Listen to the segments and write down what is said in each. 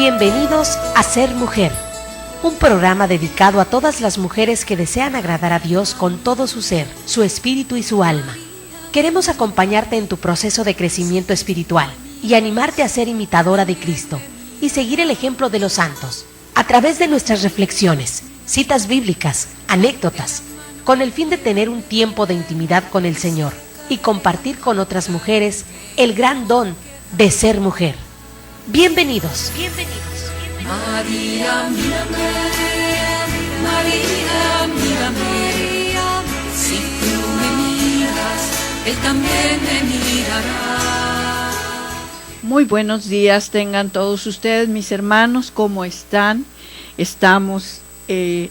Bienvenidos a Ser Mujer, un programa dedicado a todas las mujeres que desean agradar a Dios con todo su ser, su espíritu y su alma. Queremos acompañarte en tu proceso de crecimiento espiritual y animarte a ser imitadora de Cristo y seguir el ejemplo de los santos, a través de nuestras reflexiones, citas bíblicas, anécdotas, con el fin de tener un tiempo de intimidad con el Señor y compartir con otras mujeres el gran don de ser mujer. Bienvenidos. María, mírame, María, mírame, si tú me miras, Él también me mirará. Muy buenos días tengan todos ustedes, mis hermanos, ¿cómo están? Estamos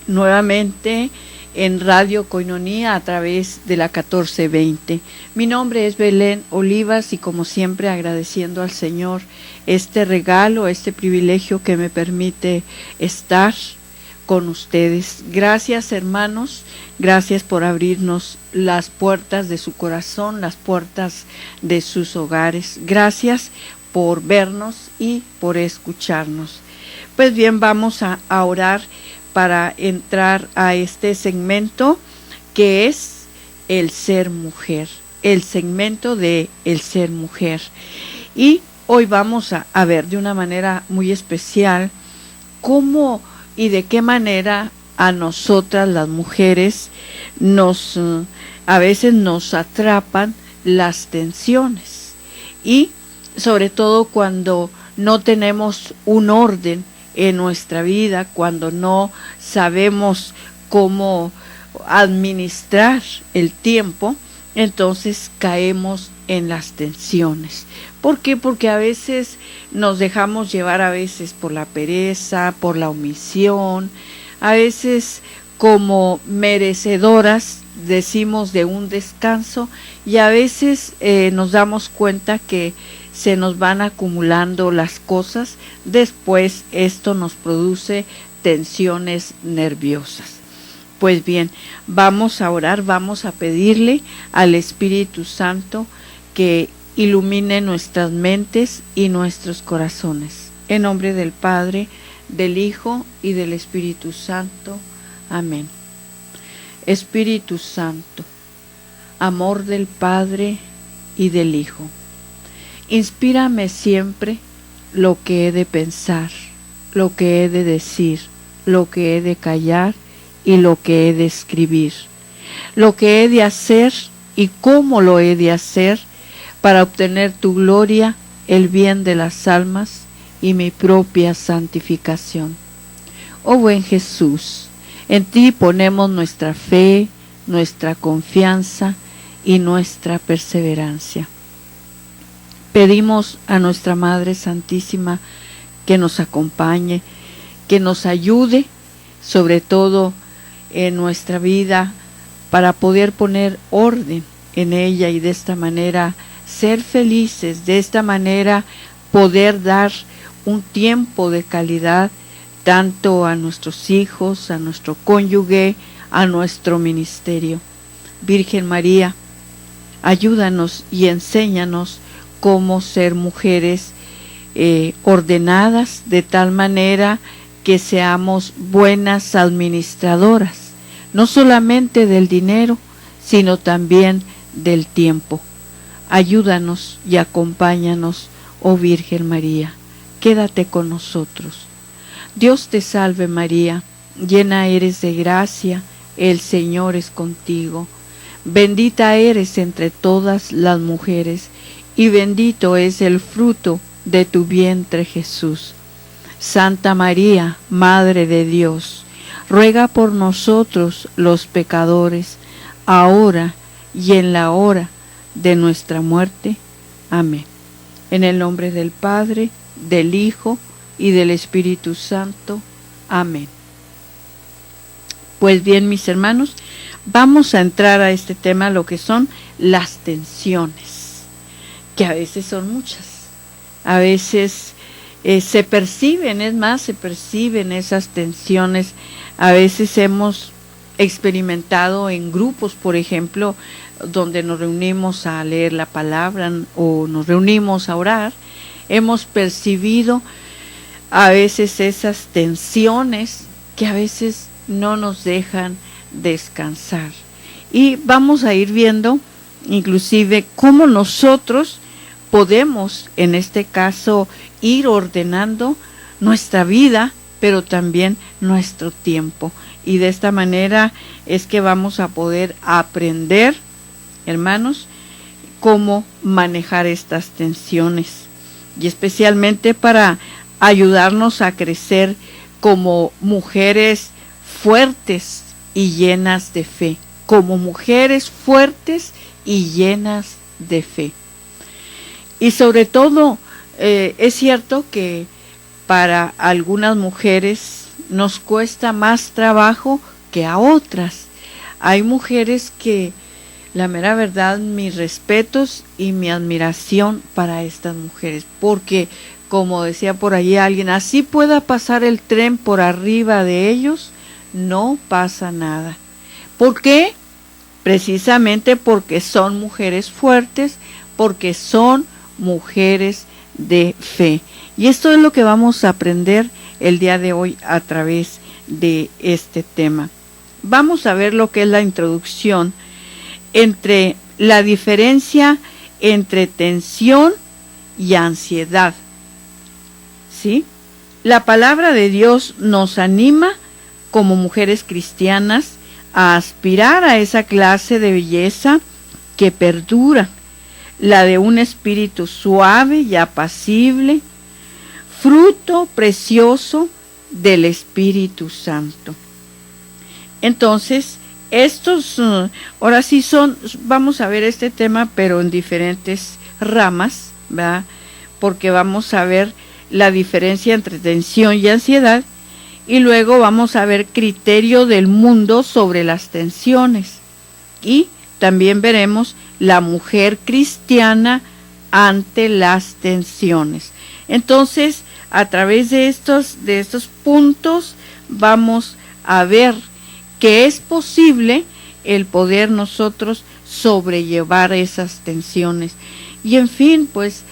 nuevamente en Radio Koinonia a través de la 1420. Mi nombre es Belén Olivas y como siempre agradeciendo al Señor este regalo, este privilegio que me permite estar con ustedes. Gracias, hermanos, gracias por abrirnos las puertas de su corazón, las puertas de sus hogares. Gracias por vernos y por escucharnos. Pues bien, vamos a orar para entrar a este segmento que es el ser mujer, el segmento de el ser mujer. Y hoy vamos a ver de una manera muy especial cómo y de qué manera a nosotras las mujeres a veces nos atrapan las tensiones y sobre todo cuando no tenemos un orden en nuestra vida, cuando no sabemos cómo administrar el tiempo, entonces caemos en las tensiones. ¿Por qué? Porque a veces nos dejamos llevar a veces por la pereza, por la omisión, a veces como merecedoras decimos de un descanso y a veces nos damos cuenta que se nos van acumulando las cosas, después esto nos produce tensiones nerviosas. Pues bien, vamos a orar, vamos a pedirle al Espíritu Santo que ilumine nuestras mentes y nuestros corazones. En nombre del Padre, del Hijo y del Espíritu Santo. Amén. Espíritu Santo, amor del Padre y del Hijo, inspírame siempre lo que he de pensar, lo que he de decir, lo que he de callar y lo que he de escribir, lo que he de hacer y cómo lo he de hacer para obtener tu gloria, el bien de las almas y mi propia santificación. Oh buen Jesús, en ti ponemos nuestra fe, nuestra confianza y nuestra perseverancia. Pedimos a nuestra Madre Santísima que nos acompañe, que nos ayude, sobre todo en nuestra vida, para poder poner orden en ella y de esta manera ser felices, de esta manera poder dar un tiempo de calidad tanto a nuestros hijos, a nuestro cónyuge, a nuestro ministerio. Virgen María, ayúdanos y enséñanos cómo ser mujeres ordenadas de tal manera que seamos buenas administradoras, no solamente del dinero, sino también del tiempo. Ayúdanos y acompáñanos, oh Virgen María, quédate con nosotros. Dios te salve María, llena eres de gracia, el Señor es contigo. Bendita eres entre todas las mujeres, y bendito es el fruto de tu vientre Jesús. Santa María, Madre de Dios, ruega por nosotros los pecadores, ahora y en la hora de nuestra muerte. Amén. En el nombre del Padre, del Hijo y del Espíritu Santo. Amén. Pues bien, mis hermanos, vamos a entrar a este tema, lo que son las tensiones, que a veces son muchas, a veces se perciben esas tensiones, a veces hemos experimentado en grupos, por ejemplo, donde nos reunimos a leer la palabra o nos reunimos a orar, hemos percibido a veces esas tensiones que a veces no nos dejan descansar. Y vamos a ir viendo inclusive cómo nosotros podemos, en este caso, ir ordenando nuestra vida, pero también nuestro tiempo. Y de esta manera es que vamos a poder aprender, hermanos, cómo manejar estas tensiones. Y especialmente para ayudarnos a crecer como mujeres fuertes y llenas de fe. Como mujeres fuertes y llenas de fe. Y sobre todo, es cierto que para algunas mujeres nos cuesta más trabajo que a otras. Hay mujeres que, la mera verdad, mis respetos y mi admiración para estas mujeres, porque, como decía por allí alguien, así pueda pasar el tren por arriba de ellos, no pasa nada. ¿Por qué? Precisamente porque son mujeres fuertes, porque son mujeres de fe. Y esto es lo que vamos a aprender el día de hoy a través de este tema. Vamos a ver lo que es la introducción entre la diferencia entre tensión y ansiedad. ¿Sí? La palabra de Dios nos anima como mujeres cristianas a aspirar a esa clase de belleza que perdura, la de un espíritu suave y apacible, fruto precioso del Espíritu Santo. Entonces, estos, ahora sí vamos a ver este tema, pero en diferentes ramas, ¿verdad? Porque vamos a ver la diferencia entre tensión y ansiedad, y luego vamos a ver criterio del mundo sobre las tensiones. Y también veremos la mujer cristiana ante las tensiones. Entonces, a través de estos puntos vamos a ver que es posible el poder nosotros sobrellevar esas tensiones. Y en fin, pues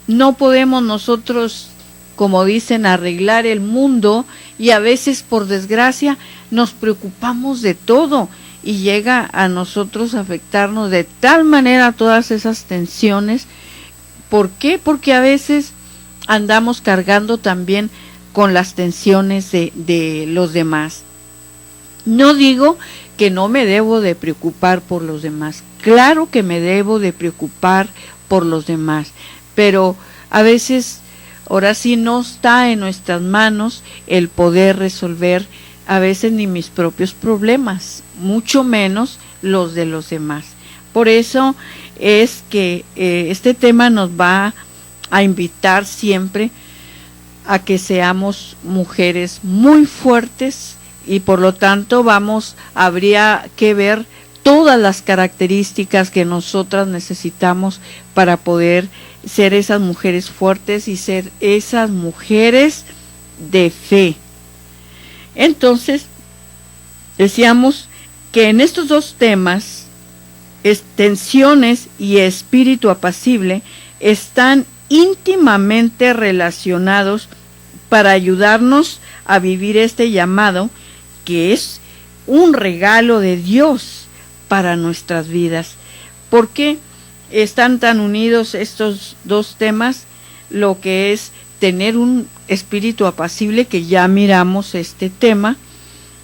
no podemos nosotros, como dicen, arreglar el mundo, y a veces, por desgracia, nos preocupamos de todo y llega a nosotros a afectarnos de tal manera todas esas tensiones. ¿Por qué? Porque a veces andamos cargando también con las tensiones de los demás. No digo que no me debo de preocupar por los demás. Claro que me debo de preocupar por los demás, pero a veces, ahora sí, no está en nuestras manos el poder resolver a veces ni mis propios problemas, mucho menos los de los demás. Por eso es que este tema nos va a invitar siempre a que seamos mujeres muy fuertes, y por lo tanto habría que ver todas las características que nosotras necesitamos para poder ser esas mujeres fuertes y ser esas mujeres de fe. Entonces, decíamos que en estos dos temas, tensiones y espíritu apacible, están íntimamente relacionados para ayudarnos a vivir este llamado, que es un regalo de Dios para nuestras vidas. ¿Por qué están tan unidos estos dos temas? Lo que es tener un espíritu apacible, que ya miramos este tema,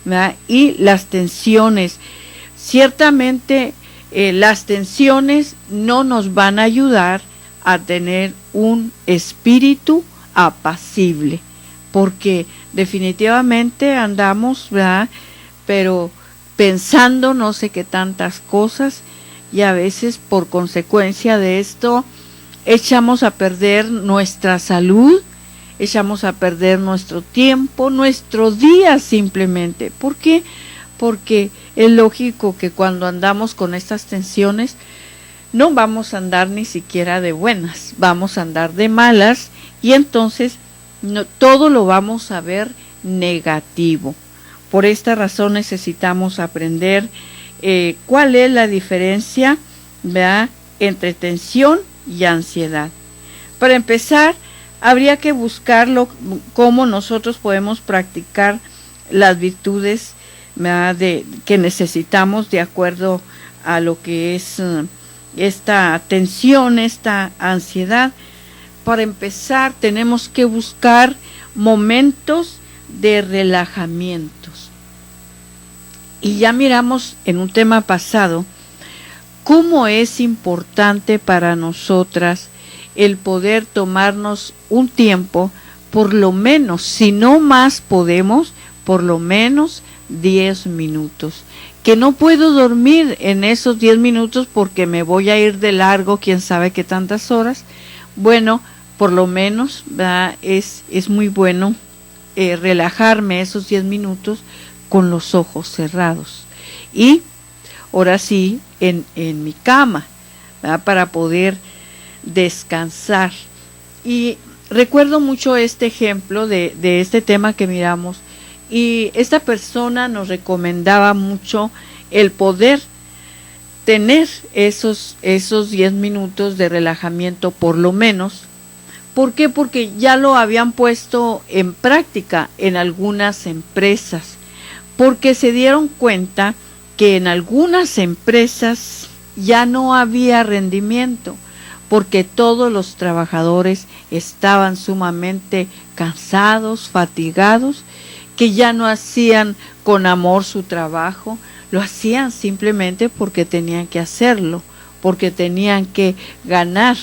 ¿verdad? Y las tensiones. Ciertamente las tensiones no nos van a ayudar a tener un espíritu apacible, porque definitivamente andamos, ¿verdad?, pero pensando no sé qué tantas cosas, y a veces por consecuencia de esto echamos a perder nuestra salud, echamos a perder nuestro tiempo, nuestro día simplemente. ¿Por qué? Porque es lógico que cuando andamos con estas tensiones no vamos a andar ni siquiera de buenas, vamos a andar de malas, y entonces todo lo vamos a ver negativo. Por esta razón necesitamos aprender cuál es la diferencia, ¿verdad?, entre tensión y ansiedad. Para empezar, habría que buscarlo, cómo nosotros podemos practicar las virtudes, ¿verdad?, que necesitamos de acuerdo a lo que es esta tensión, esta ansiedad. Para empezar, tenemos que buscar momentos de relajamientos. Y ya miramos en un tema pasado cómo es importante para nosotras el poder tomarnos un tiempo, por lo menos, si no más podemos, por lo menos 10 minutos. Que no puedo dormir en esos 10 minutos porque me voy a ir de largo, quién sabe qué tantas horas. Bueno, por lo menos, ¿verdad?, es muy bueno relajarme esos 10 minutos con los ojos cerrados. Y ahora sí, en mi cama, ¿verdad?, para poder descansar. Y recuerdo mucho este ejemplo de este tema que miramos, y esta persona nos recomendaba mucho el poder tener esos 10 minutos de relajamiento por lo menos. ¿Por qué? Porque ya lo habían puesto en práctica en algunas empresas, porque se dieron cuenta que en algunas empresas ya no había rendimiento, porque todos los trabajadores estaban sumamente cansados, fatigados, que ya no hacían con amor su trabajo, lo hacían simplemente porque tenían que hacerlo, porque tenían que ganar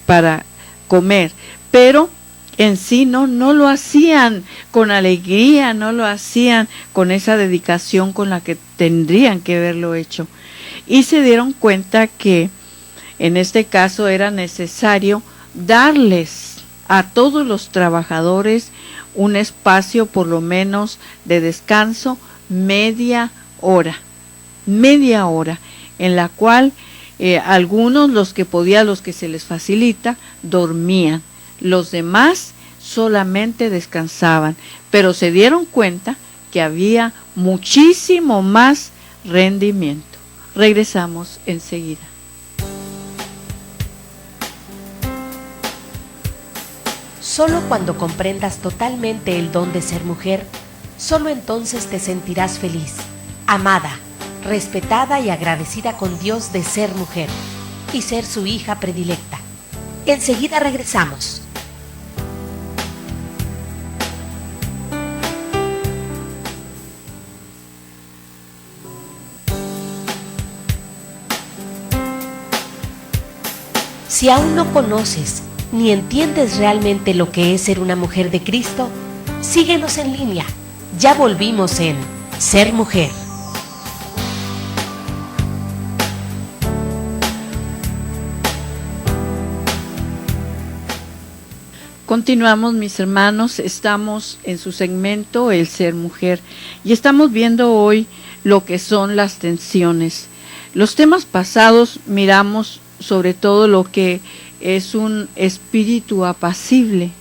para comer, pero en sí no lo hacían con alegría, no lo hacían con esa dedicación con la que tendrían que haberlo hecho. Y se dieron cuenta que en este caso era necesario darles a todos los trabajadores un espacio por lo menos de descanso, media hora, en la cual algunos, los que podían, los que se les facilita, dormían, los demás solamente descansaban, pero se dieron cuenta que había muchísimo más rendimiento. Regresamos enseguida. Solo cuando comprendas totalmente el don de ser mujer, solo entonces te sentirás feliz, amada, respetada y agradecida con Dios de ser mujer y ser su hija predilecta. Enseguida regresamos. Si aún no conoces ni entiendes realmente lo que es ser una mujer de Cristo, síguenos en línea. Ya volvimos en Ser Mujer. Continuamos, mis hermanos, estamos en su segmento El Ser Mujer y estamos viendo hoy lo que son las tensiones. Los temas pasados miramos sobre todo lo que es un espíritu apacible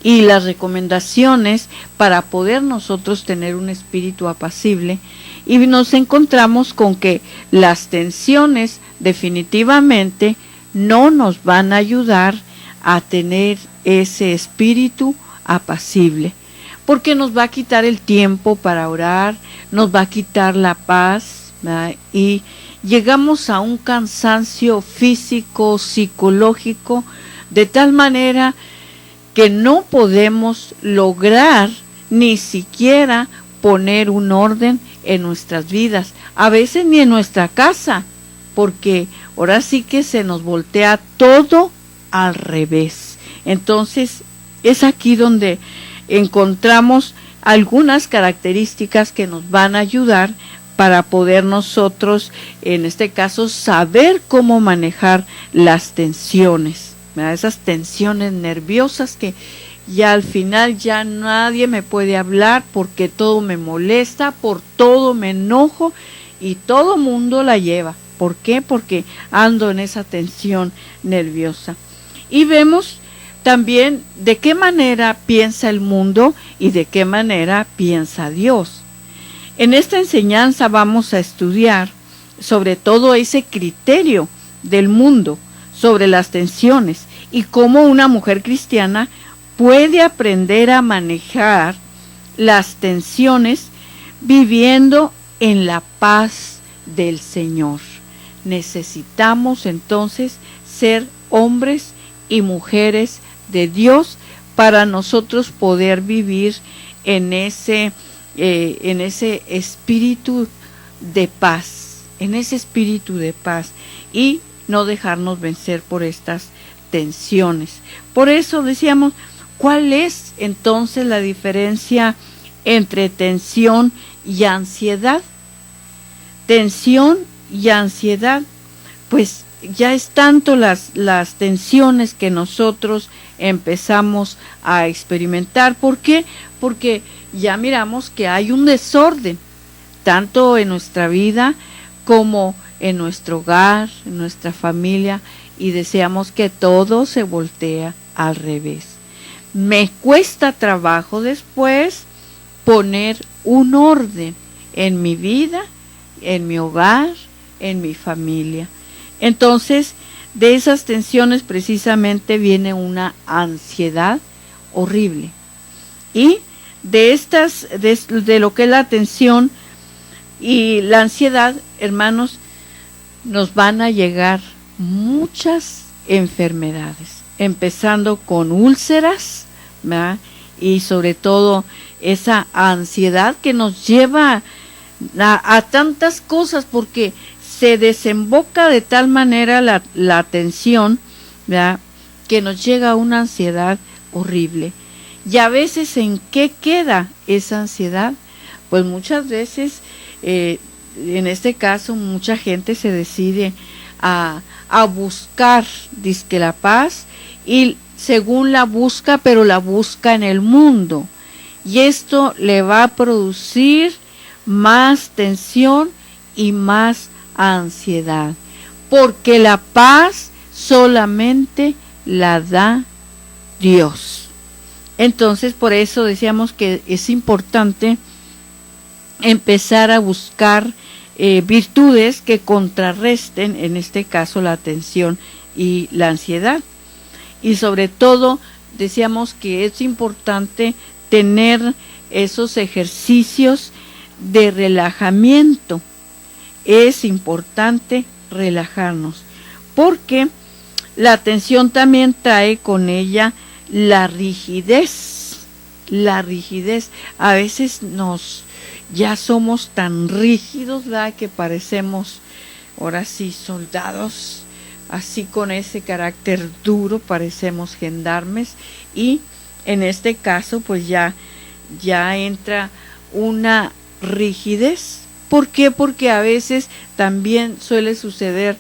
y las recomendaciones para poder nosotros tener un espíritu apacible, y nos encontramos con que las tensiones definitivamente no nos van a ayudar a tener ese espíritu apacible, porque nos va a quitar el tiempo para orar, nos va a quitar la paz, ¿verdad?, y llegamos a un cansancio físico, psicológico, de tal manera que no podemos lograr ni siquiera poner un orden en nuestras vidas, a veces ni en nuestra casa, porque ahora sí que se nos voltea todo al revés. Entonces es aquí donde encontramos algunas características que nos van a ayudar para poder nosotros, en este caso, saber cómo manejar las tensiones, ¿verdad?, esas tensiones nerviosas que ya al final ya nadie me puede hablar porque todo me molesta, por todo me enojo y todo mundo la lleva. ¿Por qué? Porque ando en esa tensión nerviosa. Y vemos también de qué manera piensa el mundo y de qué manera piensa Dios. En esta enseñanza vamos a estudiar sobre todo ese criterio del mundo sobre las tensiones y cómo una mujer cristiana puede aprender a manejar las tensiones viviendo en la paz del Señor. Necesitamos entonces ser hombres y mujeres de Dios para nosotros poder vivir en ese espíritu de paz, y no dejarnos vencer por estas tensiones. Por eso decíamos, ¿cuál es entonces la diferencia entre tensión y ansiedad? Tensión y ansiedad, pues ya es tanto las tensiones que nosotros empezamos a experimentar. ¿Por qué? Porque ya miramos que hay un desorden, tanto en nuestra vida como en nuestro hogar, en nuestra familia, y deseamos que todo se voltea al revés. Me cuesta trabajo después poner un orden en mi vida, en mi hogar, en mi familia. Entonces, de esas tensiones precisamente viene una ansiedad horrible. Y de lo que es la tensión y la ansiedad, hermanos, nos van a llegar muchas enfermedades, empezando con úlceras, ¿verdad? Y sobre todo esa ansiedad que nos lleva a tantas cosas, porque se desemboca de tal manera la tensión, ¿verdad?, que nos llega una ansiedad horrible. Y a veces, ¿en qué queda esa ansiedad? Pues muchas veces, en este caso, mucha gente se decide a buscar, dizque la paz, y según la busca, pero la busca en el mundo. Y esto le va a producir más tensión y más ansiedad, porque la paz solamente la da Dios. Entonces, por eso decíamos que es importante empezar a buscar virtudes que contrarresten, en este caso, la tensión y la ansiedad. Y sobre todo, decíamos que es importante tener esos ejercicios de relajamiento. Es importante relajarnos, porque la tensión también trae con ella la rigidez. A veces ya somos tan rígidos, ¿verdad?, que parecemos, ahora sí, soldados, así con ese carácter duro, parecemos gendarmes, y en este caso pues ya entra una rigidez. ¿Por qué? Porque a veces también suele suceder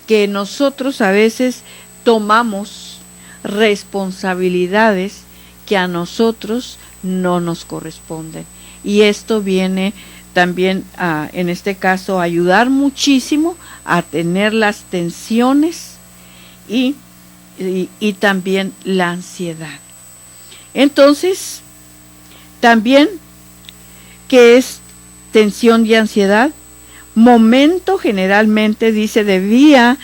que nosotros a veces tomamos responsabilidades que a nosotros no nos corresponden. Y esto viene también en este caso, a ayudar muchísimo a tener las tensiones y también la ansiedad. Entonces, también, ¿qué es tensión y ansiedad? Momento generalmente, dice, debía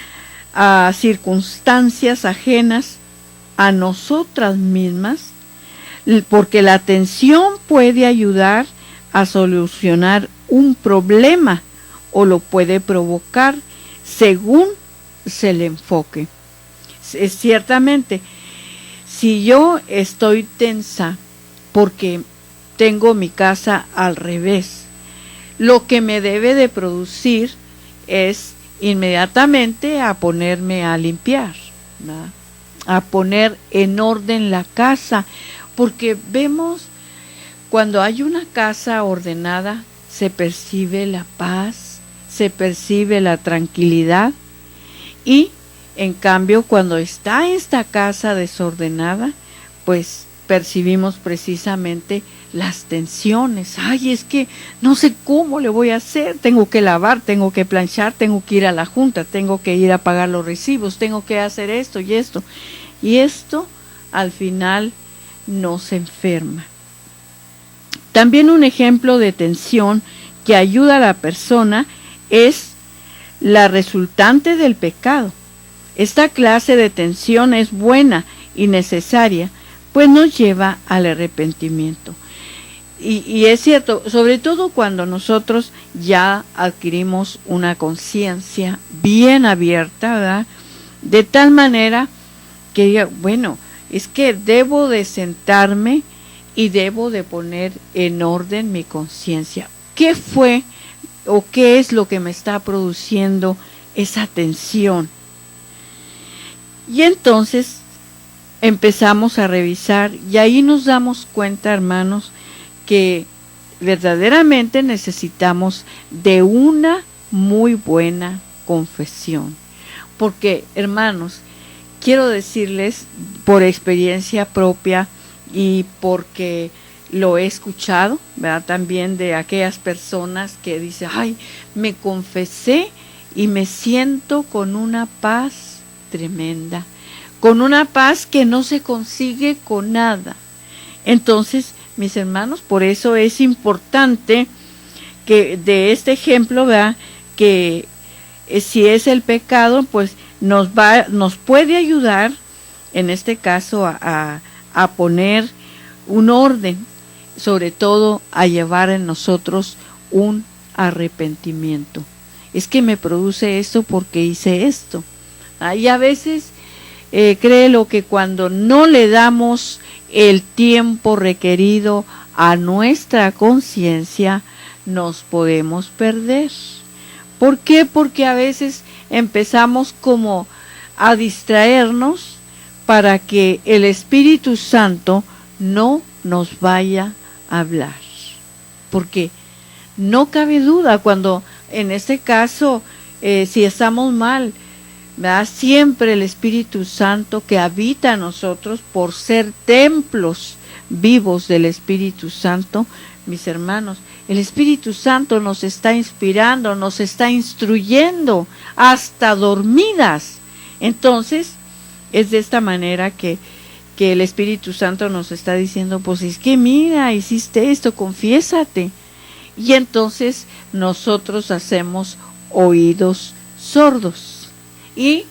a circunstancias ajenas a nosotras mismas, porque la tensión puede ayudar a solucionar un problema o lo puede provocar según se le enfoque. Ciertamente, si yo estoy tensa porque tengo mi casa al revés, lo que me debe de producir es inmediatamente a ponerme a limpiar, ¿verdad?, a poner en orden la casa, porque vemos, cuando hay una casa ordenada, se percibe la paz, se percibe la tranquilidad, y en cambio cuando está esta casa desordenada, pues percibimos precisamente las tensiones. Ay, es que no sé cómo le voy a hacer, tengo que lavar, tengo que planchar, tengo que ir a la junta, tengo que ir a pagar los recibos, tengo que hacer esto y esto. Y esto al final nos enferma. También un ejemplo de tensión que ayuda a la persona es la resultante del pecado. Esta clase de tensión es buena y necesaria, pues nos lleva al arrepentimiento. Y es cierto, sobre todo cuando nosotros ya adquirimos una conciencia bien abierta, ¿verdad? De tal manera que diga, bueno, es que debo de sentarme y debo de poner en orden mi conciencia. ¿Qué fue o qué es lo que me está produciendo esa tensión? Y entonces empezamos a revisar y ahí nos damos cuenta, hermanos, que verdaderamente necesitamos de una muy buena confesión. Porque, hermanos, quiero decirles por experiencia propia y porque lo he escuchado, ¿verdad? También de aquellas personas que dicen, ay, me confesé y me siento con una paz tremenda, con una paz que no se consigue con nada. Entonces, mis hermanos, por eso es importante que de este ejemplo, ¿verdad? Que si es el pecado, pues nos puede ayudar, en este caso, a poner un orden, sobre todo a llevar en nosotros un arrepentimiento. Es que me produce esto porque hice esto. Y a veces, créelo que cuando no le damos el tiempo requerido a nuestra conciencia, nos podemos perder. ¿Por qué? Porque a veces empezamos como a distraernos para que el Espíritu Santo no nos vaya a hablar. Porque no cabe duda cuando, en este caso, si estamos mal, ¿verdad? Siempre el Espíritu Santo que habita en nosotros por ser templos vivos del Espíritu Santo, mis hermanos, el Espíritu Santo nos está inspirando, nos está instruyendo hasta dormidas. Entonces, es de esta manera que el Espíritu Santo nos está diciendo, pues es que mira, hiciste esto, confiésate. Y entonces nosotros hacemos oídos sordos y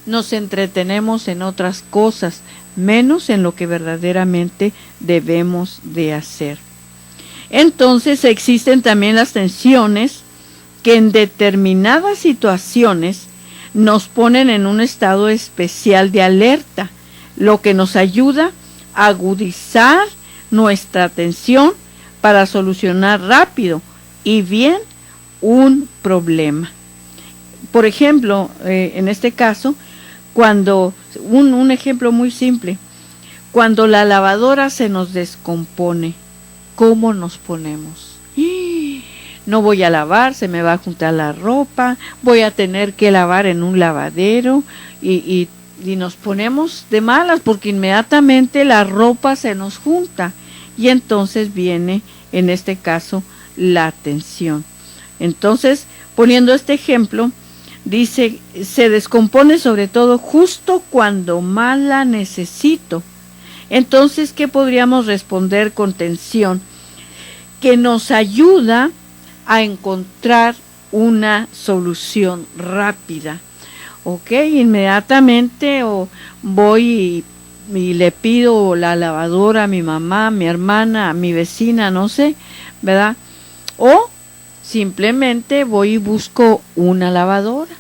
nos entretenemos en otras cosas, menos en lo que verdaderamente debemos de hacer. Entonces existen también las tensiones que en determinadas situaciones nos ponen en un estado especial de alerta, lo que nos ayuda a agudizar nuestra atención para solucionar rápido y bien un problema. Por ejemplo, en este caso, cuando un ejemplo muy simple, cuando la lavadora se nos descompone, ¿cómo nos ponemos? No voy a lavar, se me va a juntar la ropa, voy a tener que lavar en un lavadero y nos ponemos de malas porque inmediatamente la ropa se nos junta y entonces viene, en este caso, la tensión. Entonces, poniendo este ejemplo, dice, se descompone sobre todo justo cuando más la necesito. Entonces, ¿qué podríamos responder con tensión? Que nos ayuda a encontrar una solución rápida. Ok, inmediatamente voy y le pido la lavadora a mi mamá, a mi hermana, a mi vecina, no sé, ¿verdad? O simplemente voy y busco una lavadora.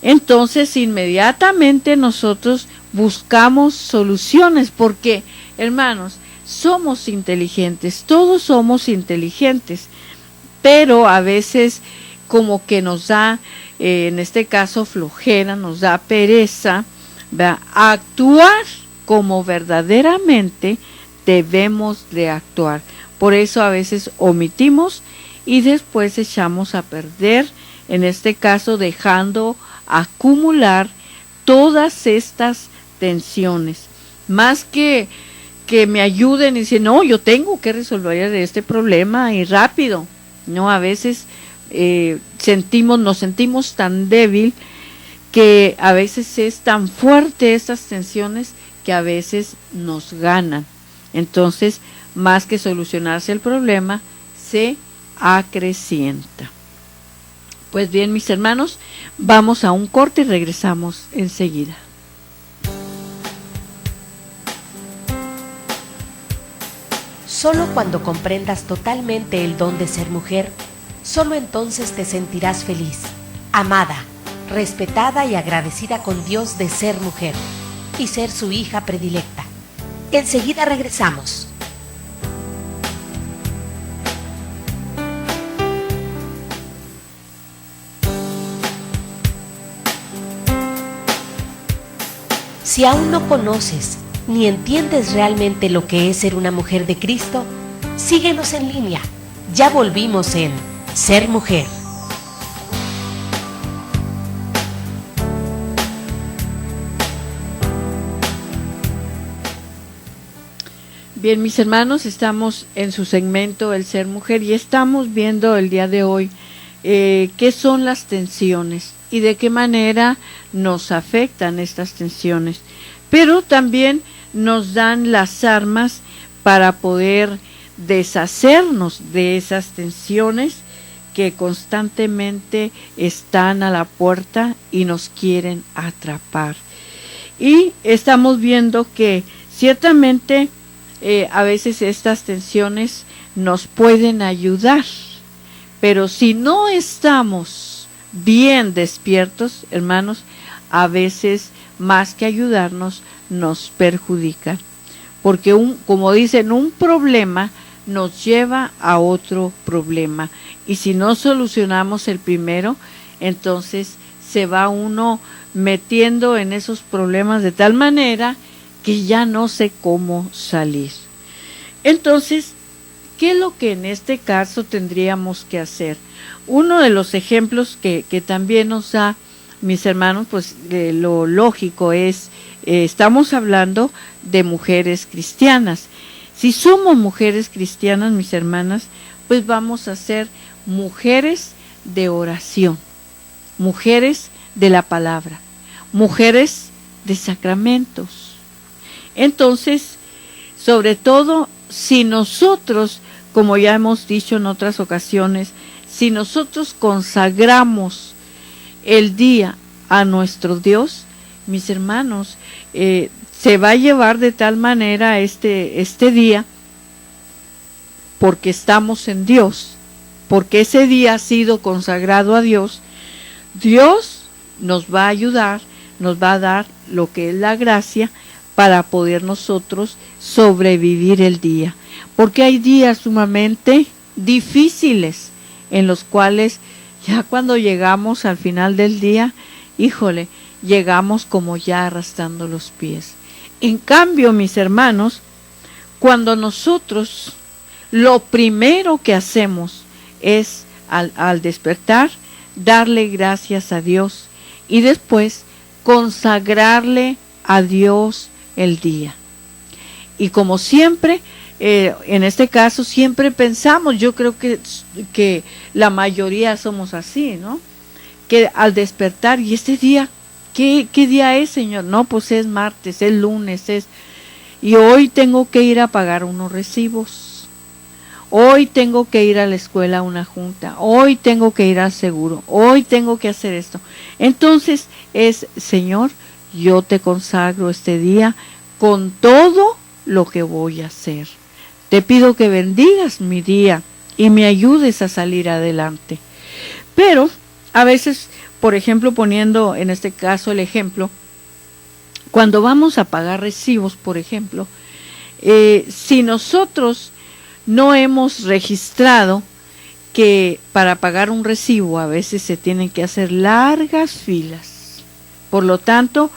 Entonces, inmediatamente nosotros buscamos soluciones porque, hermanos, somos inteligentes, todos somos inteligentes, pero a veces como que nos da, en este caso flojera, nos da pereza, ¿verdad? Actuar como verdaderamente debemos de actuar. Por eso a veces omitimos y después echamos a perder, en este caso dejando acumular todas estas tensiones, más que me ayuden y dicen, no, yo tengo que resolver este problema y rápido. No, a veces nos sentimos tan débil que a veces es tan fuerte estas tensiones que a veces nos ganan. Entonces, más que solucionarse el problema, se acrecienta. Pues bien, mis hermanos, vamos a un corte y regresamos enseguida. Solo cuando comprendas totalmente el don de ser mujer, solo entonces te sentirás feliz, amada, respetada y agradecida con Dios de ser mujer y ser su hija predilecta. Enseguida regresamos. Si aún no conoces ni entiendes realmente lo que es ser una mujer de Cristo, síguenos en línea. Ya volvimos en Ser Mujer. Bien, mis hermanos, estamos en su segmento El Ser Mujer y estamos viendo el día de hoy qué son las tensiones y de qué manera nos afectan estas tensiones, pero también nos dan las armas para poder deshacernos de esas tensiones que constantemente están a la puerta y nos quieren atrapar. Y estamos viendo que ciertamente a veces estas tensiones nos pueden ayudar, pero si no estamos bien despiertos, hermanos, a veces más que ayudarnos nos perjudican, porque como dicen, un problema nos lleva a otro problema, y si no solucionamos el primero, entonces se va uno metiendo en esos problemas de tal manera que ya no sé cómo salir. Entonces, ¿qué es lo que en este caso tendríamos que hacer? Uno de los ejemplos que también nos da, mis hermanos, pues lo lógico es, estamos hablando de mujeres cristianas. Si somos mujeres cristianas, mis hermanas, pues vamos a ser mujeres de oración, mujeres de la palabra, mujeres de sacramentos. Entonces, sobre todo, si nosotros, como ya hemos dicho en otras ocasiones, si nosotros consagramos el día a nuestro Dios, mis hermanos, se va a llevar de tal manera este día, porque estamos en Dios, porque ese día ha sido consagrado a Dios. Dios nos va a ayudar, nos va a dar lo que es la gracia para poder nosotros sobrevivir el día, porque hay días sumamente difíciles en los cuales ya cuando llegamos al final del día, híjole, llegamos como ya arrastrando los pies. En cambio, mis hermanos, cuando nosotros lo primero que hacemos es al despertar, darle gracias a Dios y después consagrarle a Dios el día. Y como siempre, en este caso siempre pensamos, yo creo que la mayoría somos así, ¿no? Que al despertar, y este día, ¿qué día es, Señor? No, pues es martes, es lunes, y hoy tengo que ir a pagar unos recibos, hoy tengo que ir a la escuela a una junta, hoy tengo que ir al seguro, hoy tengo que hacer esto. Entonces es, Señor, yo te consagro este día con todo lo que voy a hacer. Te pido que bendigas mi día y me ayudes a salir adelante. Pero a veces, por ejemplo, poniendo en este caso el ejemplo, cuando vamos a pagar recibos, por ejemplo, si nosotros no hemos registrado que para pagar un recibo a veces se tienen que hacer largas filas, por lo tanto,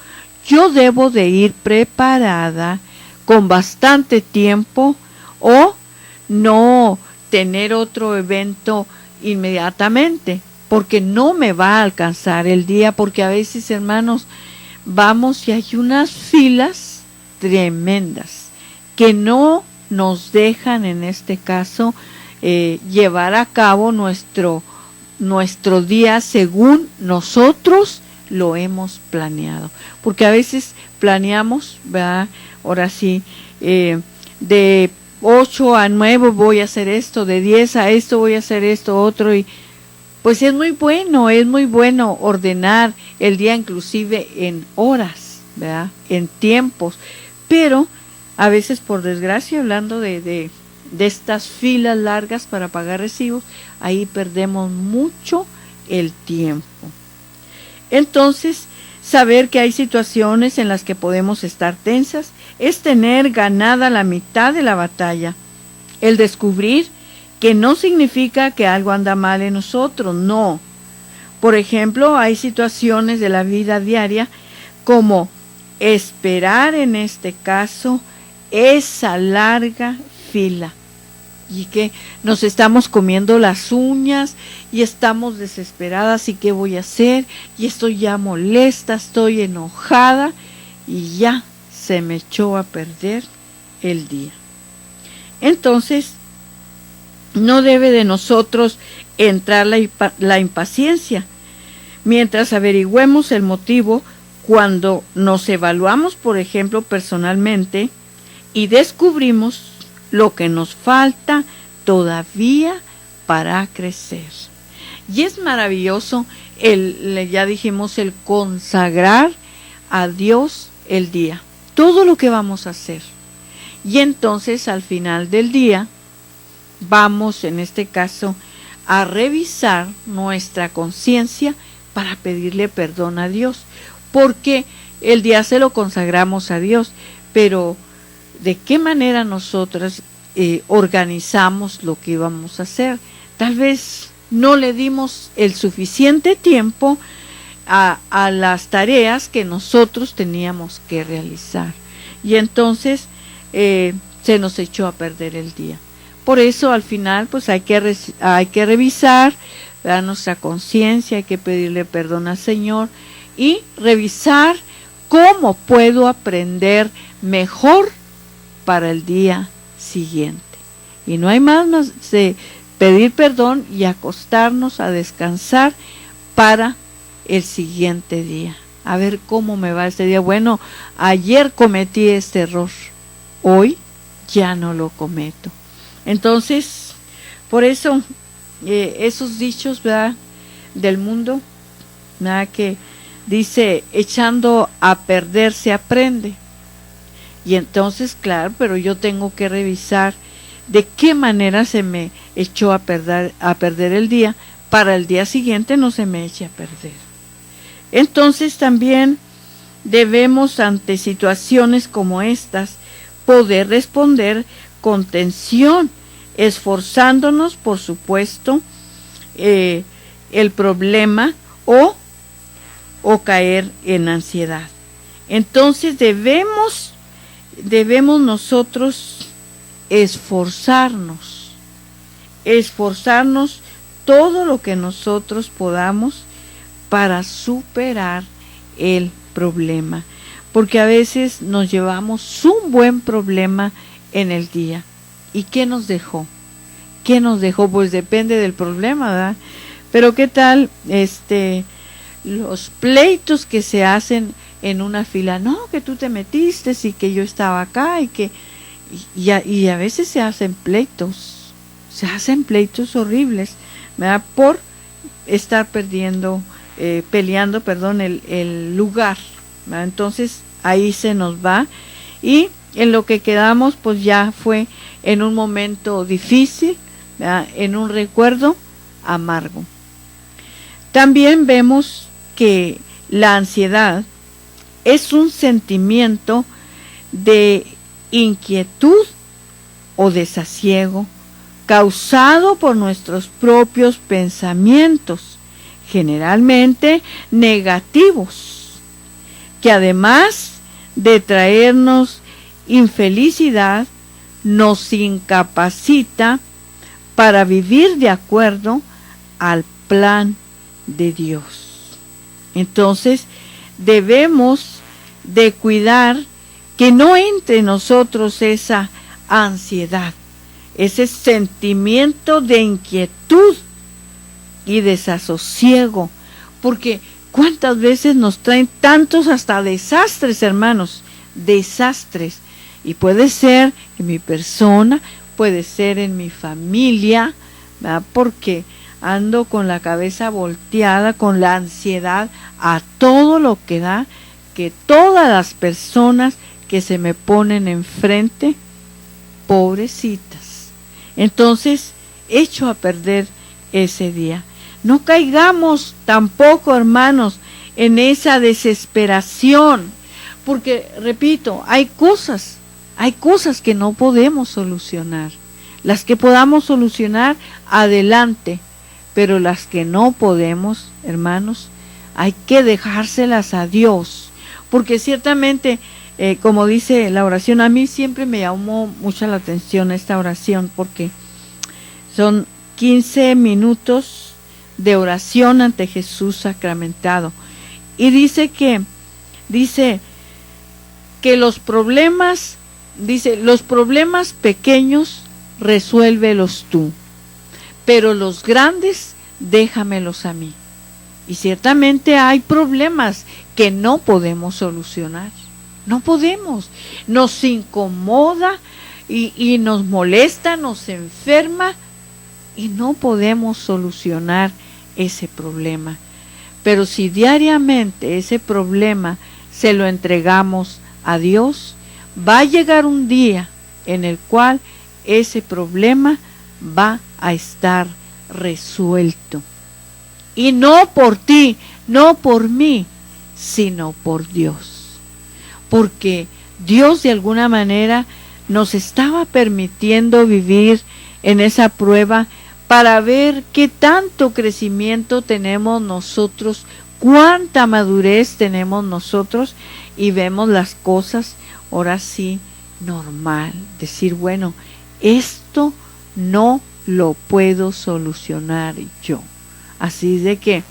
yo debo de ir preparada con bastante tiempo o no tener otro evento inmediatamente, porque no me va a alcanzar el día, porque a veces, hermanos, vamos y hay unas filas tremendas que no nos dejan, en este caso, llevar a cabo nuestro día según nosotros lo hemos planeado, porque a veces planeamos, ¿verdad? Ahora sí, de 8 a 9 voy a hacer esto, de 10 a esto voy a hacer esto, otro, y pues es muy bueno ordenar el día inclusive en horas, ¿verdad? En tiempos, pero a veces, por desgracia, hablando de estas filas largas para pagar recibos, ahí perdemos mucho el tiempo. Entonces, saber que hay situaciones en las que podemos estar tensas es tener ganada la mitad de la batalla. El descubrir que no significa que algo anda mal en nosotros, no. Por ejemplo, hay situaciones de la vida diaria como esperar, en este caso, esa larga fila, y que nos estamos comiendo las uñas y estamos desesperadas, y qué voy a hacer, y estoy ya molesta, estoy enojada, y ya se me echó a perder el día. Entonces, no debe de nosotros entrar la impaciencia. Mientras averigüemos el motivo, cuando nos evaluamos, por ejemplo, personalmente, y descubrimos lo que nos falta todavía para crecer. Y es maravilloso ya dijimos, el consagrar a Dios el día, todo lo que vamos a hacer. Y entonces al final del día vamos, en este caso, a revisar nuestra conciencia para pedirle perdón a Dios, porque el día se lo consagramos a Dios, pero ¿de qué manera nosotras organizamos lo que íbamos a hacer? Tal vez no le dimos el suficiente tiempo a las tareas que nosotros teníamos que realizar, y entonces se nos echó a perder el día. Por eso al final pues hay que revisar, ¿verdad?, nuestra conciencia, hay que pedirle perdón al Señor y revisar cómo puedo aprender mejor para el día siguiente. Y no hay más de pedir perdón y acostarnos a descansar para el siguiente día. A ver cómo me va este día. Bueno, ayer cometí este error, hoy ya no lo cometo. Entonces, por eso esos dichos, ¿verdad?, del mundo, ¿verdad?, que dice, echando a perder se aprende. Y entonces, claro, pero yo tengo que revisar de qué manera se me echó a perder el día, para el día siguiente no se me eche a perder. Entonces también debemos, ante situaciones como estas, poder responder con tensión, esforzándonos, por supuesto, el problema o caer en ansiedad. Entonces debemos nosotros esforzarnos todo lo que nosotros podamos para superar el problema, porque a veces nos llevamos un buen problema en el día. ¿Y qué nos dejó? ¿Qué nos dejó? Pues depende del problema, ¿verdad? Pero ¿qué tal los pleitos que se hacen en una fila? No, que tú te metiste y que yo estaba acá, y a veces se hacen pleitos horribles, ¿verdad?, por estar peleando, el lugar, ¿verdad? Entonces ahí se nos va, y en lo que quedamos pues ya fue en un momento difícil, ¿verdad?, en un recuerdo amargo. También vemos que la ansiedad es un sentimiento de inquietud o desasiego causado por nuestros propios pensamientos, generalmente negativos, que además de traernos infelicidad, nos incapacita para vivir de acuerdo al plan de Dios. Entonces, debemos de cuidar que no entre en nosotros esa ansiedad, ese sentimiento de inquietud y desasosiego, porque cuántas veces nos traen tantos hasta desastres, hermanos, desastres, y puede ser en mi persona, puede ser en mi familia, ¿verdad?, porque ando con la cabeza volteada, con la ansiedad a todo lo que da, que todas las personas que se me ponen enfrente, pobrecitas. Entonces, echo a perder ese día. No caigamos tampoco, hermanos, en esa desesperación, porque, repito, hay cosas que no podemos solucionar. Las que podamos solucionar, adelante, pero las que no podemos, hermanos, hay que dejárselas a Dios, porque ciertamente, como dice la oración, a mí siempre me llamó mucho la atención esta oración, porque son 15 minutos de oración ante Jesús sacramentado, y dice que los problemas pequeños resuélvelos tú, pero los grandes déjamelos a mí. Y ciertamente hay problemas que no podemos solucionar, no podemos, nos incomoda y nos molesta, nos enferma, y no podemos solucionar ese problema. Pero si diariamente ese problema se lo entregamos a Dios, va a llegar un día en el cual ese problema va a estar resuelto. Y no por ti, no por mí, sino por Dios. Porque Dios de alguna manera nos estaba permitiendo vivir en esa prueba para ver qué tanto crecimiento tenemos nosotros, cuánta madurez tenemos nosotros, y vemos las cosas ahora sí normal. Decir, bueno, esto no lo puedo solucionar yo. Así de que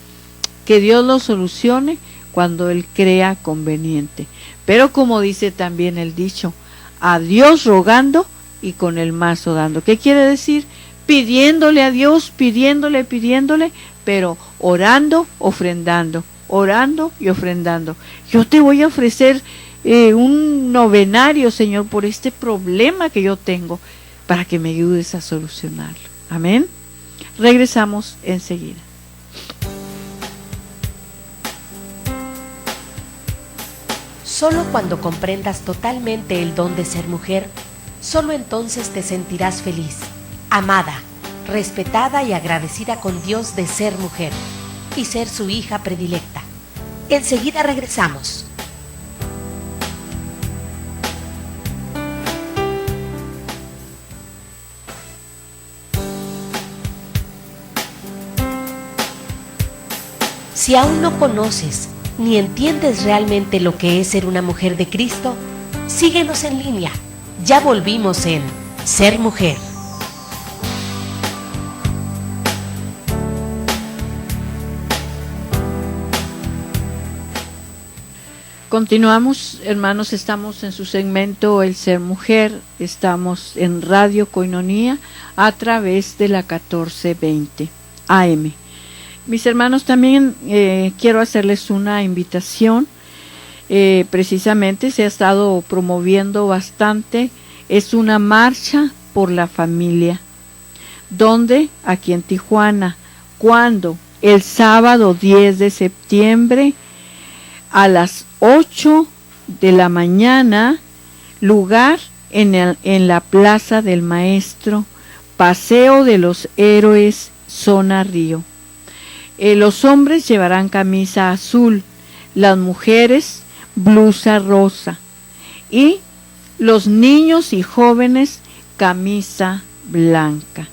Dios lo solucione cuando Él crea conveniente. Pero como dice también el dicho, a Dios rogando y con el mazo dando. ¿Qué quiere decir? Pidiéndole a Dios, pidiéndole, pero orando, ofrendando, orando y ofrendando. Yo te voy a ofrecer un novenario, Señor, por este problema que yo tengo, para que me ayudes a solucionarlo. Amén. Regresamos enseguida. Solo cuando comprendas totalmente el don de ser mujer, solo entonces te sentirás feliz, amada, respetada y agradecida con Dios de ser mujer y ser su hija predilecta. Enseguida regresamos. Si aún no conoces ni entiendes realmente lo que es ser una mujer de Cristo, síguenos en línea. Ya volvimos en Ser Mujer. Continuamos, hermanos, estamos en su segmento El Ser Mujer, estamos en Radio Koinonia a través de la 1420 AM. Mis hermanos, también quiero hacerles una invitación. Precisamente se ha estado promoviendo bastante, es una marcha por la familia, donde aquí en Tijuana, cuando el sábado 10 de septiembre a las 8 de la mañana, lugar en la Plaza del Maestro, Paseo de los Héroes, Zona Río. Los hombres llevarán camisa azul, las mujeres blusa rosa y los niños y jóvenes camisa blanca.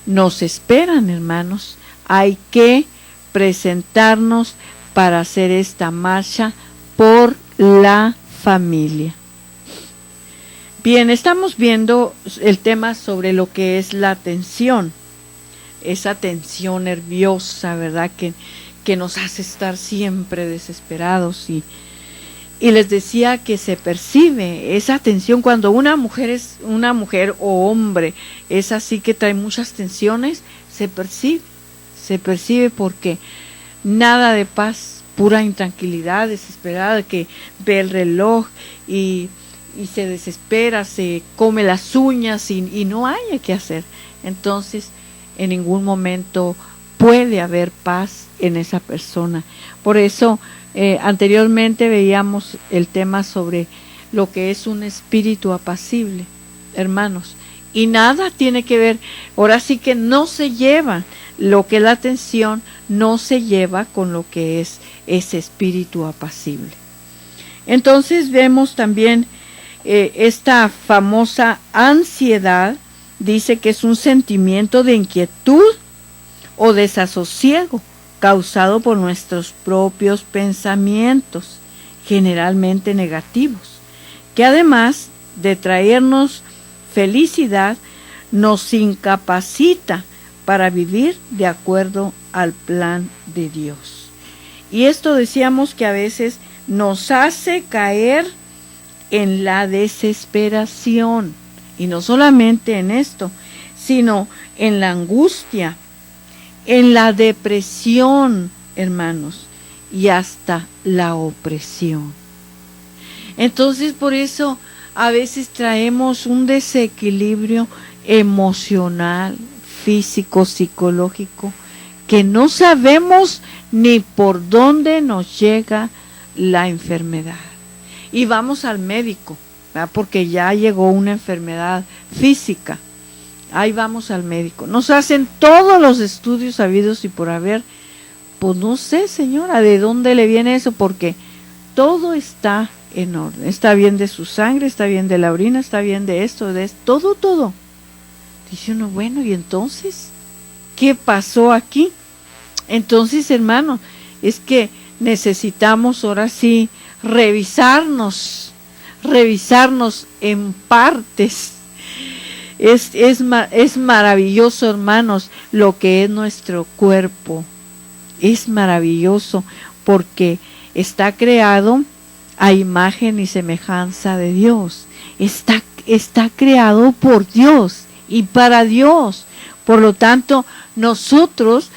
Nos esperan, hermanos, hay que presentarnos para hacer esta marcha por la familia. Bien, estamos viendo el tema sobre lo que es la tensión, esa tensión nerviosa, ¿verdad? Que nos hace estar siempre desesperados y les decía que se percibe esa tensión cuando una mujer o hombre es así, que trae muchas tensiones, se percibe porque nada de paz, pura intranquilidad, desesperada, que ve el reloj y se desespera, se come las uñas y no hay qué hacer. Entonces, en ningún momento puede haber paz en esa persona. Por eso anteriormente veíamos el tema sobre lo que es un espíritu apacible, hermanos, y nada tiene que ver, ahora sí que no se lleva, lo que es la atención no se lleva con lo que es ese espíritu apacible. Entonces vemos también esta famosa ansiedad, dice que es un sentimiento de inquietud o desasosiego causado por nuestros propios pensamientos, generalmente negativos, que además de traernos felicidad, nos incapacita para vivir de acuerdo al plan de Dios. Y esto decíamos que a veces nos hace caer en la desesperación, y no solamente en esto, sino en la angustia, en la depresión, hermanos, y hasta la opresión. Entonces, por eso a veces traemos un desequilibrio emocional, físico, psicológico, que no sabemos ni por dónde nos llega la enfermedad. Y vamos al médico, ¿verdad? Porque ya llegó una enfermedad física. Ahí vamos al médico. Nos hacen todos los estudios habidos y por haber. Pues no sé, señora, de dónde le viene eso, porque todo está en orden. Está bien de su sangre, está bien de la orina, está bien de esto, todo. Dice uno, bueno, ¿y entonces qué pasó aquí? Entonces, hermano, es que necesitamos ahora sí revisarnos en partes. Es maravilloso, hermanos, lo que es nuestro cuerpo. Es maravilloso porque está creado a imagen y semejanza de Dios. Está creado por Dios y para Dios. Por lo tanto, nosotros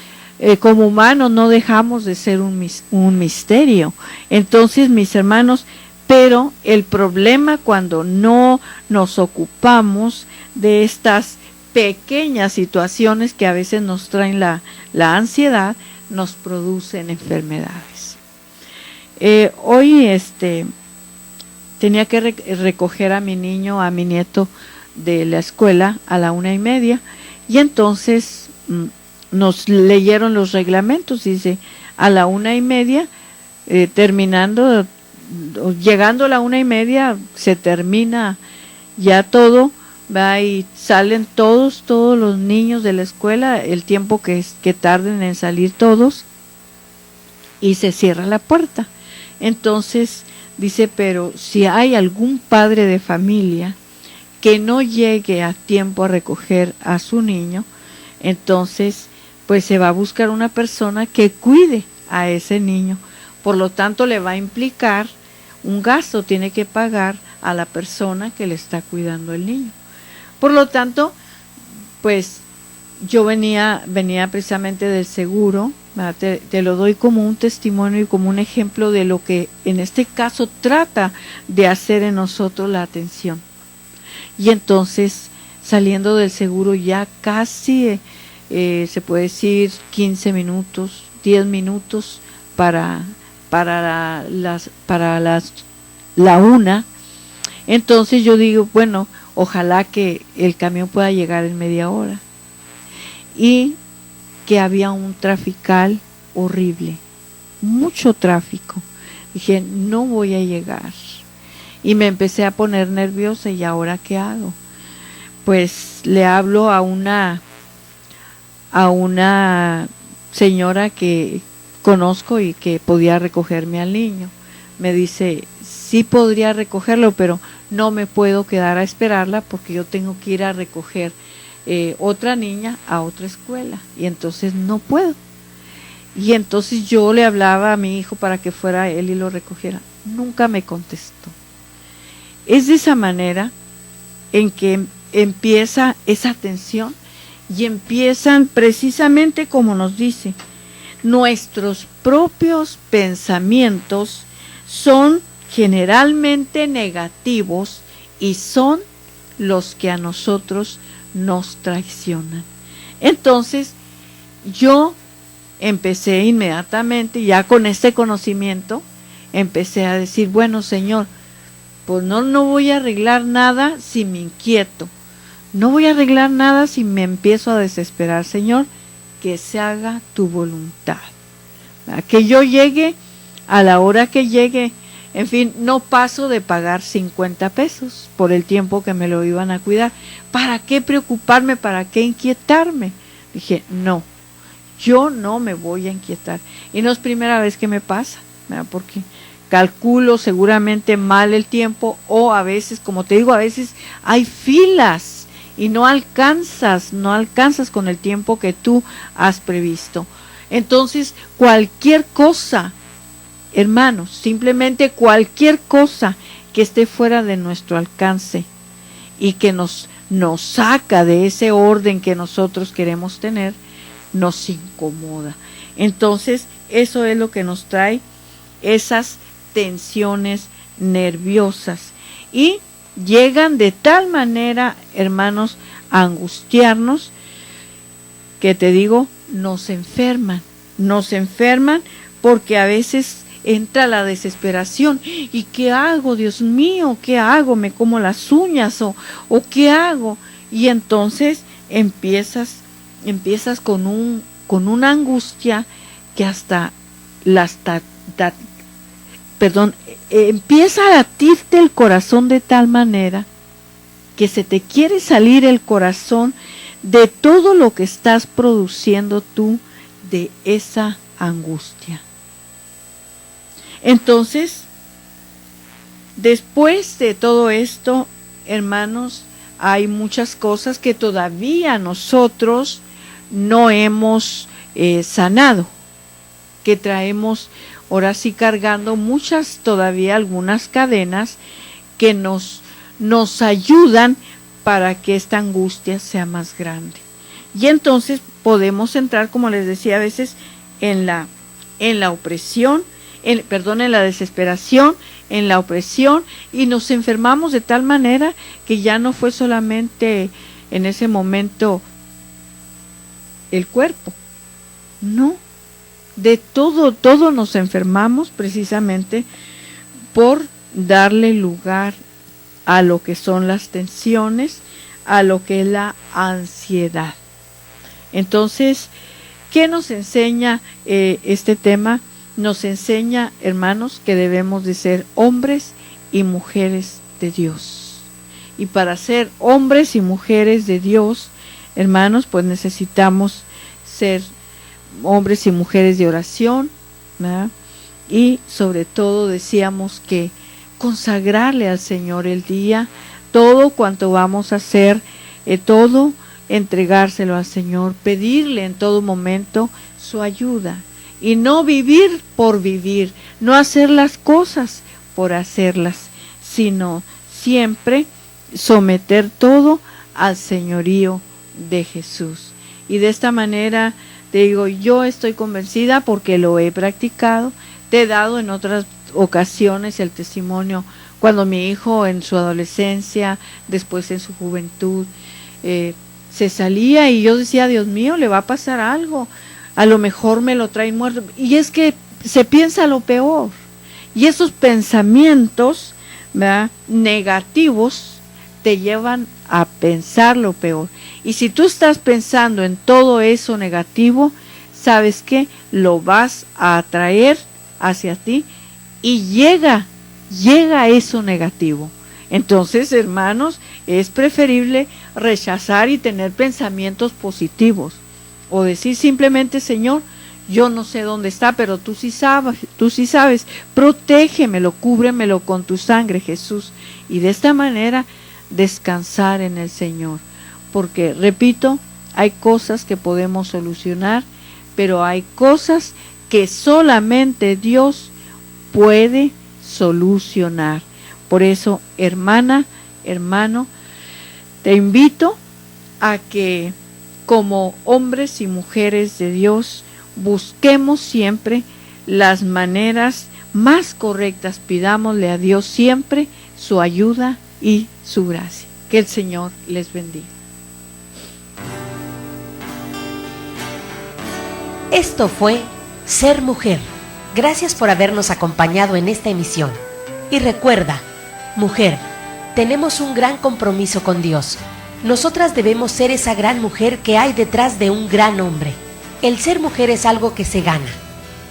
como humanos no dejamos de ser un misterio. Entonces, mis hermanos, pero el problema cuando no nos ocupamos de estas pequeñas situaciones que a veces nos traen la ansiedad, nos producen enfermedades. Hoy tenía que recoger a mi niño, a mi nieto de la escuela a la 1:30, y entonces nos leyeron los reglamentos. Dice, a la 1:30, terminando, llegando a la 1:30, se termina ya todo, va, y salen todos los niños de la escuela, el tiempo que tarden en salir todos, y se cierra la puerta. Entonces dice, pero si hay algún padre de familia que no llegue a tiempo a recoger a su niño, entonces pues se va a buscar una persona que cuide a ese niño. Por lo tanto, le va a implicar un gasto, tiene que pagar a la persona que le está cuidando el niño. Por lo tanto, pues yo venía precisamente del seguro, te lo doy como un testimonio y como un ejemplo de lo que en este caso trata de hacer en nosotros la atención. Y entonces, saliendo del seguro ya casi, se puede decir 15 minutos, 10 minutos para la 1. Entonces yo digo, bueno, ojalá que el camión pueda llegar en media hora. Y que había un trafical horrible, mucho tráfico. Dije, no voy a llegar. Y me empecé a poner nerviosa, ¿y ahora qué hago? Pues le hablo a una señora que conozco y que podía recogerme al niño. Me dice, sí podría recogerlo, pero no me puedo quedar a esperarla porque yo tengo que ir a recoger otra niña a otra escuela, y entonces no puedo. Y entonces yo le hablaba a mi hijo para que fuera él y lo recogiera. Nunca me contestó. Es de esa manera en que empieza esa tensión, y empiezan precisamente como nos dice, nuestros propios pensamientos son generalmente negativos y son los que a nosotros nos traicionan. Entonces, yo empecé inmediatamente, ya con este conocimiento, empecé a decir, bueno, Señor, pues no voy a arreglar nada si me inquieto, no voy a arreglar nada si me empiezo a desesperar, Señor, que se haga tu voluntad, ¿verdad? Que yo llegue a la hora que llegue, en fin, no paso de pagar 50 pesos por el tiempo que me lo iban a cuidar. ¿Para qué preocuparme? ¿Para qué inquietarme? Dije, no, yo no me voy a inquietar. Y no es primera vez que me pasa, ¿verdad? Porque calculo seguramente mal el tiempo, o a veces, como te digo, a veces hay filas y no alcanzas con el tiempo que tú has previsto. Entonces, cualquier cosa, hermanos, simplemente cualquier cosa que esté fuera de nuestro alcance y que nos saca de ese orden que nosotros queremos tener, nos incomoda. Entonces, eso es lo que nos trae esas tensiones nerviosas y llegan de tal manera, hermanos, a angustiarnos, que te digo, nos enferman porque a veces entra la desesperación. ¿Y qué hago, Dios mío? ¿Qué hago? ¿Me como las uñas o qué hago? Y entonces empiezas con una angustia que empieza a latirte el corazón de tal manera que se te quiere salir el corazón de todo lo que estás produciendo tú de esa angustia. Entonces, después de todo esto, hermanos, hay muchas cosas que todavía nosotros no hemos sanado, que traemos ahora sí cargando algunas cadenas que nos ayudan para que esta angustia sea más grande. Y entonces podemos entrar, como les decía, a veces en la opresión, en la desesperación, en la opresión, y nos enfermamos de tal manera que ya no fue solamente en ese momento el cuerpo, no, de todo nos enfermamos precisamente por darle lugar a lo que son las tensiones, a lo que es la ansiedad. Entonces, ¿qué nos enseña este tema? Nos enseña, hermanos, que debemos de ser hombres y mujeres de Dios. Y para ser hombres y mujeres de Dios, hermanos, pues necesitamos ser hombres y mujeres de oración, ¿verdad? Y sobre todo decíamos que consagrarle al Señor el día, todo cuanto vamos a hacer, todo entregárselo al Señor, pedirle en todo momento su ayuda y no vivir por vivir, no hacer las cosas por hacerlas, sino siempre someter todo al señorío de Jesús. Y de esta manera te digo, yo estoy convencida porque lo he practicado. Te he dado en otras ocasiones el testimonio cuando mi hijo en su adolescencia, después en su juventud, se salía y yo decía, Dios mío, le va a pasar algo, a lo mejor me lo traen muerto. Y es que se piensa lo peor. Y esos pensamientos, ¿verdad?, negativos te llevan a pensar lo peor. Y si tú estás pensando en todo eso negativo, ¿sabes qué? Lo vas a atraer hacia ti y llega eso negativo. Entonces, hermanos, es preferible rechazar y tener pensamientos positivos, o decir simplemente, Señor, yo no sé dónde está, pero tú sí sabes, protégemelo, cúbremelo con tu sangre, Jesús, y de esta manera descansar en el Señor, porque, repito, hay cosas que podemos solucionar, pero hay cosas que solamente Dios puede solucionar. Por eso, hermana, hermano, te invito a que como hombres y mujeres de Dios busquemos siempre las maneras más correctas, pidámosle a Dios siempre su ayuda y su gracia. Que el Señor les bendiga. Esto fue Ser Mujer. Gracias por habernos acompañado en esta emisión. Y recuerda, mujer, tenemos un gran compromiso con Dios. Nosotras debemos ser esa gran mujer que hay detrás de un gran hombre. El ser mujer es algo que se gana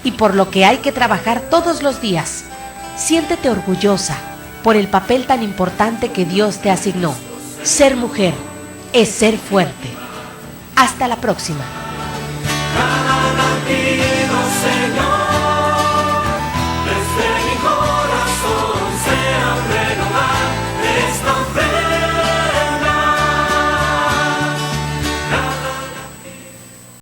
y por lo que hay que trabajar todos los días. Siéntete orgullosa por el papel tan importante que Dios te asignó. Ser mujer es ser fuerte. Hasta la próxima.